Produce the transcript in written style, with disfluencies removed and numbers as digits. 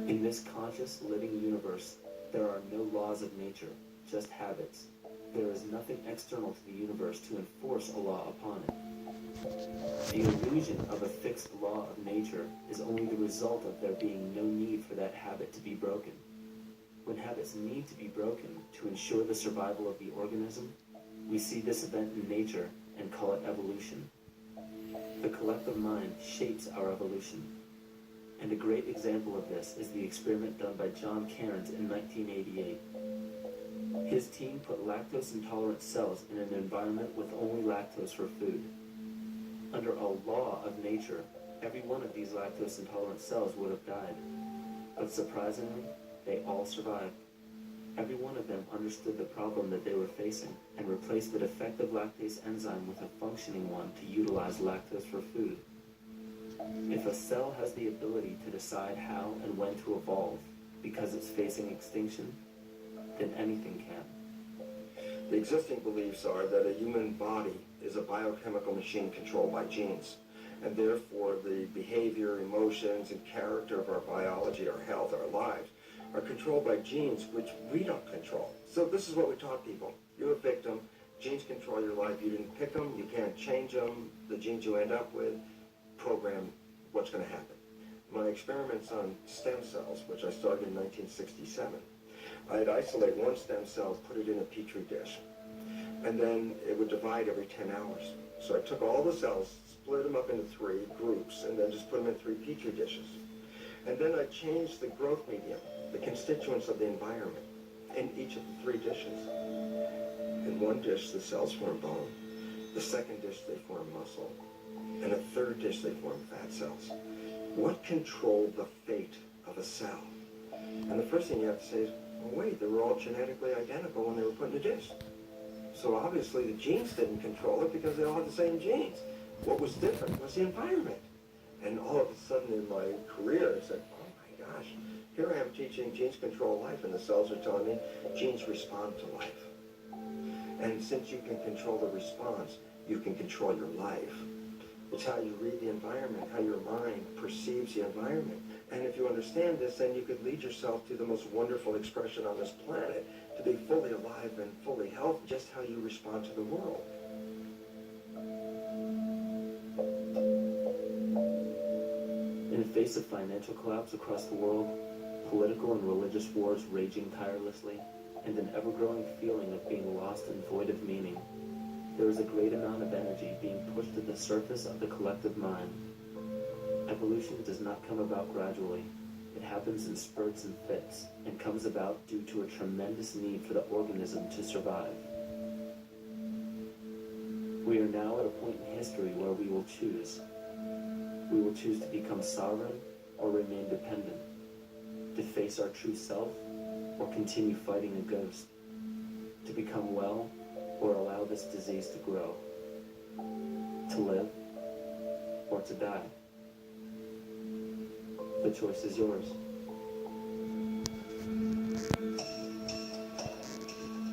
In this conscious, living universe, there are no laws of nature, just habits. There is nothing external to the universe to enforce a law upon it. The illusion of a fixed law of nature is only the result of there being no need for that habit to be broken. When habits need to be broken to ensure the survival of the organism, we see this event in nature and call it evolution. The collective mind shapes our evolution. And a great example of this is the experiment done by John Cairns in 1988. His team put lactose-intolerant cells in an environment with only lactose for food. Under a law of nature, every one of these lactose-intolerant cells would have died. But surprisingly, they all survived. Every one of them understood the problem that they were facing and replaced the defective lactase enzyme with a functioning one to utilize lactose for food. If a cell has the ability to decide how and when to evolve because it's facing extinction, then anything can. The existing beliefs are that a human body is a biochemical machine controlled by genes, and therefore the behavior, emotions, and character of our biology, our health, our lives, are controlled by genes which we don't control. So this is what we taught people. You're a victim. Genes control your life. You didn't pick them. You can't change them. The genes you end up with program what's going to happen. My experiments on stem cells, which I started in 1967, I'd isolate one stem cell, put it in a petri dish, and then it would divide every 10 hours. So I took all the cells, split them up into 3 groups, and then just put them in 3 petri dishes. And then I changed the growth medium, the constituents of the environment, in each of the 3 dishes. In one dish, the cells form bone. The second dish, they form muscle. In a third dish, they form fat cells. What controlled the fate of a cell? And the first thing you have to say is, oh wait, they were all genetically identical when they were put in a dish. So obviously the genes didn't control it because they all had the same genes. What was different was the environment. And all of a sudden in my career, I said, oh my gosh, here I am teaching genes control life, and the cells are telling me genes respond to life. And since you can control the response, you can control your life. It's how you read the environment, how your mind perceives the environment. And if you understand this, then you could lead yourself to the most wonderful expression on this planet, to be fully alive and fully healthy, just how you respond to the world. In the face of financial collapse across the world, political and religious wars raging tirelessly, and an ever-growing feeling of being lost and void of meaning, there is a great amount of energy being pushed to the surface of the collective mind. Evolution does not come about gradually. It happens in spurts and fits, and comes about due to a tremendous need for the organism to survive. We are now at a point in history where we will choose. We will choose to become sovereign or remain dependent, to face our true self or continue fighting a ghost, to become well or allow this disease to grow, to live or to die. The choice is yours.